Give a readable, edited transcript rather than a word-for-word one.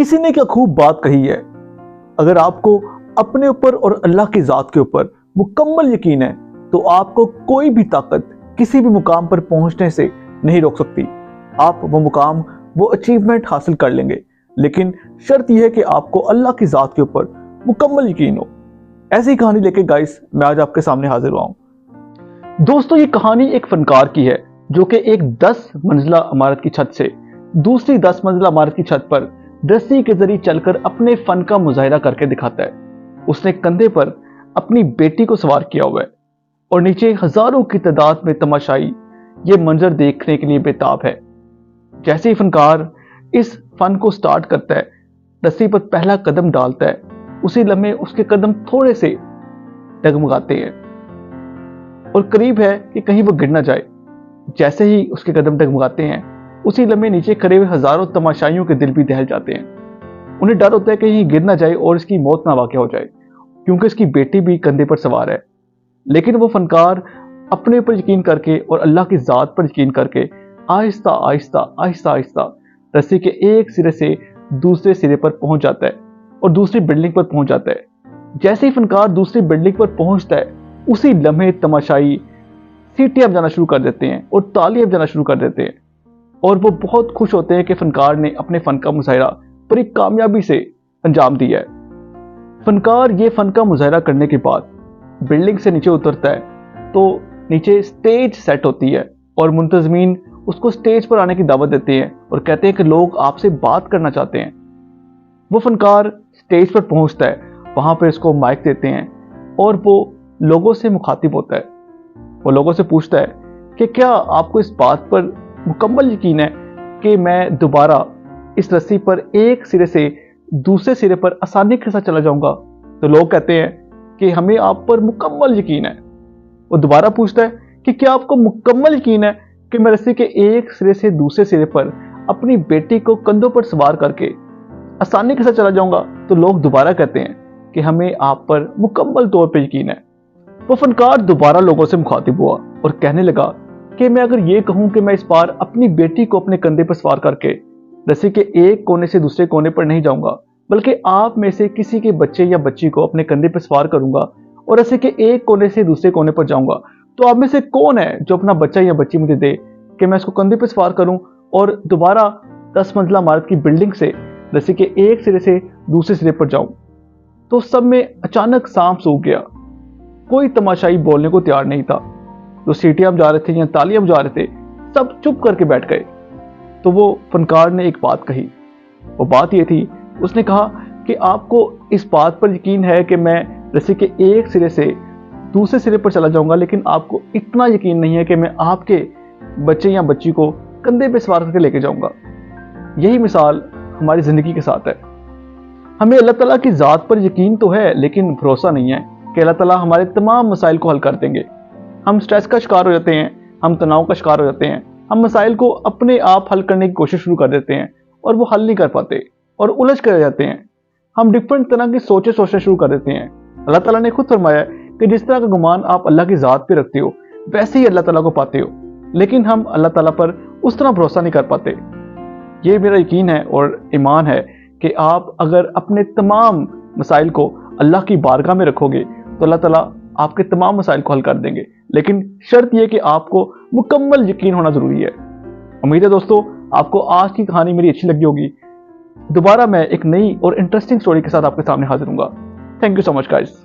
किसी ने क्या खूब बात कही है, अगर आपको अपने ऊपर और अल्लाह की ज़ात के ऊपर मुकम्मल यकीन है तो आपको कोई भी ताकत किसी भी मुकाम पर पहुंचने से नहीं रोक सकती। आप वो मुकाम, वो अचीवमेंट हासिल कर लेंगे, लेकिन शर्त यह है कि आपको अल्लाह की ज़ात के ऊपर मुकम्मल यकीन हो। ऐसी कहानी लेके गाइस मैं आज आपके सामने हाजिर हुआ हूँ। दोस्तों, ये कहानी एक फनकार की है जो कि एक 10 मंजिला इमारत की छत से दूसरी 10 मंजिला इमारत की छत पर रस्सी के जरिए चलकर अपने फन का मुजाहिरा करके दिखाता है। उसने कंधे पर अपनी बेटी को सवार किया हुआ है और नीचे हजारों की तादाद में तमाशाई ये मंजर देखने के लिए बेताब है। जैसे ही फनकार इस फन को स्टार्ट करता है, रस्सी पर पहला कदम डालता है, उसी लम्हे उसके कदम थोड़े से डगमगाते हैं और करीब है कि कहीं वो गिर ना जाए। जैसे ही उसके कदम डगमगाते हैं, उसी लम्हे नीचे खड़े हुए हजारों तमाशाइयों के दिल भी दहल जाते हैं। उन्हें डर होता है कि कहीं गिर ना जाए और इसकी मौत ना वाक़या हो जाए, क्योंकि इसकी बेटी भी कंधे पर सवार है। लेकिन वो फनकार अपने ऊपर यकीन करके और अल्लाह की ज़ात पर यकीन करके आहिस्ता आहिस्ता आहिस्ता आहिस्ता रस्सी के एक सिरे से दूसरे सिरे पर पहुंच जाता है और दूसरी बिल्डिंग पर पहुंच जाता है। जैसे ही फनकार दूसरी बिल्डिंग पर पहुंचता है, उसी लम्हे तमाशाई सीटियां बजाना शुरू कर देते हैं और तालियां बजाना शुरू कर देते हैं और वो बहुत खुश होते हैं कि फनकार ने अपने फन का मुजाहिरा बड़ी कामयाबी से अंजाम दिया है। फनकार ये फन का मुजाहिरा करने के बाद बिल्डिंग से नीचे उतरता है तो नीचे स्टेज सेट होती है और मुंतजमीन उसको स्टेज पर आने की दावत देते हैं और कहते हैं कि लोग आपसे बात करना चाहते हैं। वो फनकार स्टेज पर पहुंचता है, वहां पर इसको माइक देते हैं और वो लोगों से मुखातिब होता है। वो लोगों से पूछता है कि क्या आपको इस बात पर मुकम्मल यकीन है कि मैं दोबारा इस रस्सी पर एक सिरे से दूसरे सिरे पर आसानी के साथ चला जाऊंगा? तो लोग कहते हैं कि हमें आप पर मुकम्मल यकीन है। वो दोबारा पूछता है कि क्या आपको मुकम्मल यकीन है कि मैं रस्सी के एक सिरे से दूसरे सिरे पर अपनी बेटी को कंधों पर सवार करके आसानी के साथ चला जाऊंगा? तो लोग दोबारा कहते हैं कि हमें आप पर मुकम्मल तौर पर यकीन है। वो फनकार दोबारा लोगों से मुखातिब हुआ और कहने लगा कि मैं अगर ये कहूं कि मैं इस बार अपनी बेटी को अपने कंधे पर सवार करके रस्सी के एक कोने से दूसरे कोने पर नहीं जाऊंगा, बल्कि आप में से किसी के बच्चे या बच्ची को अपने कंधे पर सवार करूंगा और रस्सी के एक कोने से दूसरे कोने पर जाऊंगा, तो आप में से कौन है जो अपना बच्चा या बच्ची मुझे दे कि मैं इसको कंधे पर सवार करूं और दोबारा 10 मंजिला इमारत की बिल्डिंग से रस्सी के एक सिरे से दूसरे सिरे पर जाऊं? तो सब में अचानक सांप सूख गया। कोई तमाशाई बोलने को तैयार नहीं था। जो सीटियां बजा रहे थे या तालियां बजा रहे थे, सब चुप करके बैठ गए। तो वो फनकार ने एक बात कही। वो बात ये थी, उसने कहा कि आपको इस बात पर यकीन है कि मैं रस्सी के एक सिरे से दूसरे सिरे पर चला जाऊंगा, लेकिन आपको इतना यकीन नहीं है कि मैं आपके बच्चे या बच्ची को कंधे पे सवार करके लेके जाऊंगा। यही मिसाल हमारी जिंदगी के साथ है। हमें अल्लाह ताला की ज़ात पर यकीन तो है, लेकिन भरोसा नहीं है कि अल्लाह ताला हमारे तमाम मसाइल को हल कर देंगे। हम स्ट्रेस का शिकार हो जाते हैं, हम तनाव का शिकार हो जाते हैं, हम मसाइल को अपने आप हल करने की कोशिश शुरू कर देते हैं और वो हल नहीं कर पाते और उलझ कर जाते हैं। हम डिफरेंट तरह की सोचें सोचना शुरू कर देते हैं। अल्लाह ताला ने खुद फरमाया कि जिस तरह का गुमान आप अल्लाह की ज़ात पे रखते हो, वैसे ही अल्लाह ताला को पाते हो, लेकिन हम अल्लाह ताला पर उस तरह भरोसा नहीं कर पाते। ये मेरा यकीन है और ईमान है कि आप अगर अपने तमाम मसाइल को अल्लाह की बारगाह में रखोगे तो अल्लाह ताला आपके तमाम मसाइल को हल कर देंगे, लेकिन शर्त यह कि आपको मुकम्मल यकीन होना जरूरी है। उम्मीद है दोस्तों आपको आज की कहानी मेरी अच्छी लगी होगी। दोबारा मैं एक नई और इंटरेस्टिंग स्टोरी के साथ आपके सामने हाजिर हूंगा। Thank you so much guys.